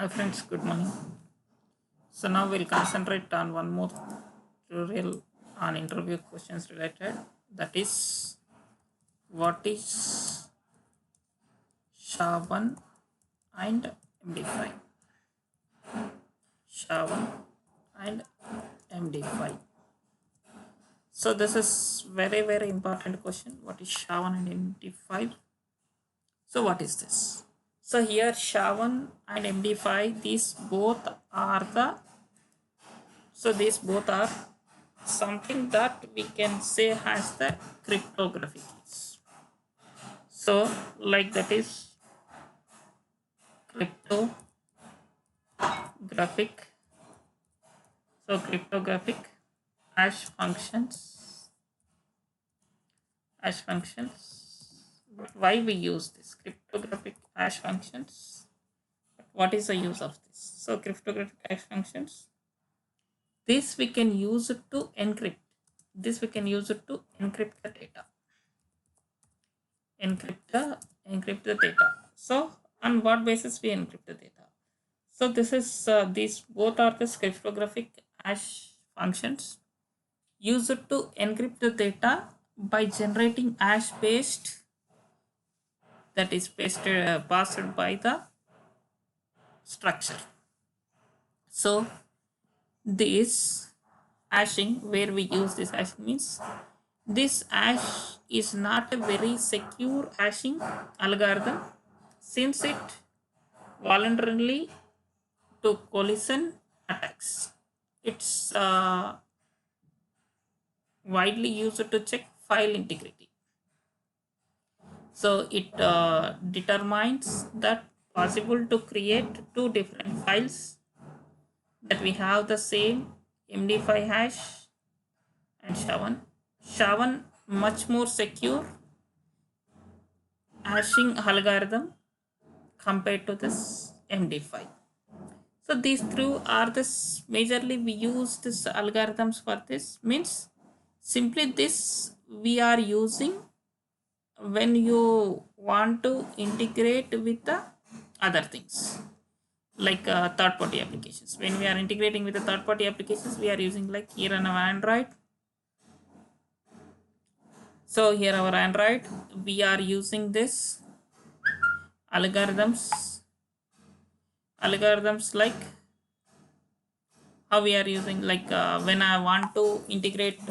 Hi friends, good morning. So now we'll concentrate on one more tutorial on interview questions related. That is, what is SHA-1 and MD5? SHA-1 and MD5. So this is very important question. What is SHA-1 and MD5? So what is this? So here SHA-1 and MD5, these both are something that we can say has the cryptography keys. So like that is cryptographic. So cryptographic hash functions. Why we use this cryptographic hash functions? What is the use of this? So cryptographic hash functions. This we can use it to encrypt. This we can use it to encrypt the data. Encrypt the data. So on what basis we encrypt the data? So this is these both are the cryptographic hash functions used to encrypt the data by generating hash based, that is passed by the structure. So this hashing, where we use this hashing means this hash is not a very secure hashing algorithm, since it voluntarily to collision attacks. It's widely used to check file integrity. So it determines that possible to create two different files that we have the same MD5 hash and SHA-1. SHA-1 much more secure hashing algorithm compared to this MD5. So these two are this majorly we use this algorithms for this, means simply this we are using when you want to integrate with the other things like third party applications. When we are integrating with the third party applications, we are using like here on our Android. So here our Android, we are using this algorithms like how we are using like when I want to integrate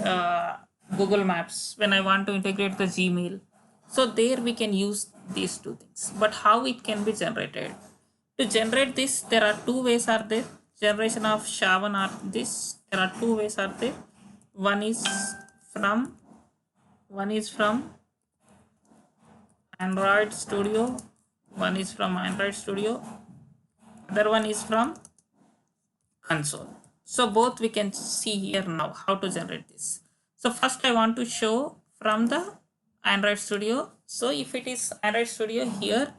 Google Maps, when I want to integrate the Gmail. So there we can use these two things. But how it can be generated? To generate this, there are two ways are there. Generation of SHA-1 are this. There are two ways are there. One is from Android Studio. One is from Android Studio. Other one is from console. So both we can see here now how to generate this. So first I want to show from the Android Studio. So if it is Android Studio, here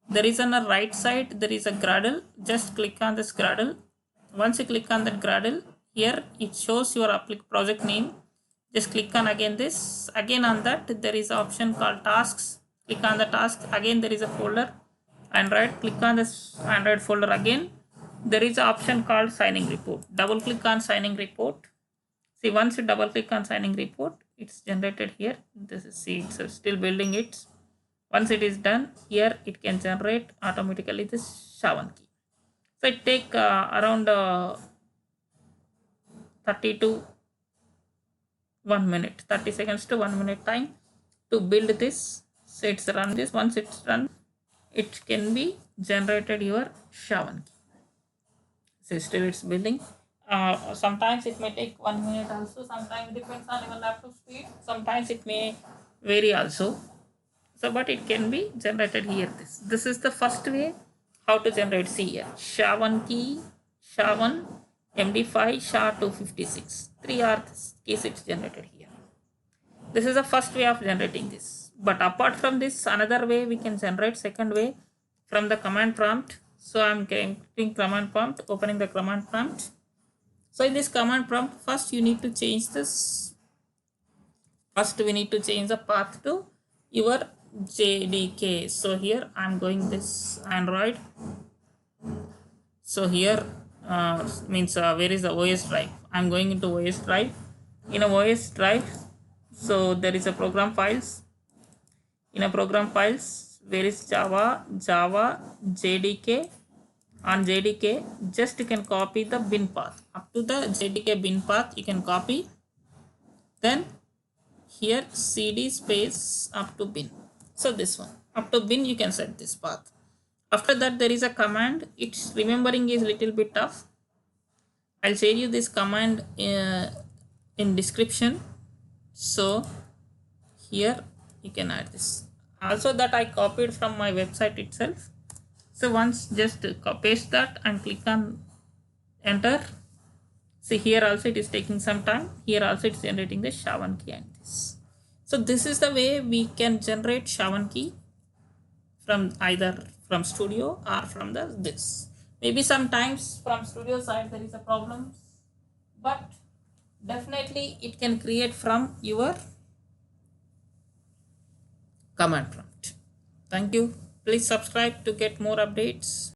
there is on the right side there is a Gradle. Just click on this Gradle. Once you click on that Gradle, here it shows your project name. Just click on again this. Again on that there is an option called tasks. Click on the task. Again there is a folder Android. Click on this Android folder again. There is an option called signing report. Double click on signing report. See, once you double click on signing report, it's generated here. This is, see, it's still building it. Once it is done, here it can generate automatically this SHA-1 key. So it take around 30 to 1 minute, 30 seconds to 1 minute time to build this. So it's run this. Once it's run, it can be generated your SHA-1 key. So still it's building. Sometimes it may take 1 minute also. Sometimes it depends on your laptop speed. Sometimes it may vary also. So but it can be generated here. This is the first way how to generate. See here, SHA-1 key, SHA-1, MD5, SHA-256. Three are keys it's generated here. This is the first way of generating this. But apart from this, another way we can generate, second way, from the command prompt. So I'm getting command prompt, opening the command prompt. So in this command prompt, first you need to change this. First we need to change the path to your JDK. So here I'm going this Android. So here means where is the OS drive? I'm going into OS drive. In a OS drive, so there is a program files. In a program files, where is Java, JDK. On JDK, just you can copy the bin path. Up to the JDK bin path, you can copy. Then here cd space up to bin. So this one, up to bin, you can set this path. After that, there is a command. It's remembering is little bit tough. I'll share you this command in description. So here you can add this. Also that I copied from my website itself. So once just paste that and click on enter. See here also it is taking some time. Here also it's generating the SHA-1 key and this. So this is the way we can generate SHA-1 key from either from studio or from the this. Maybe sometimes from studio side there is a problem, but definitely it can create from your command prompt. Thank you. Please subscribe to get more updates.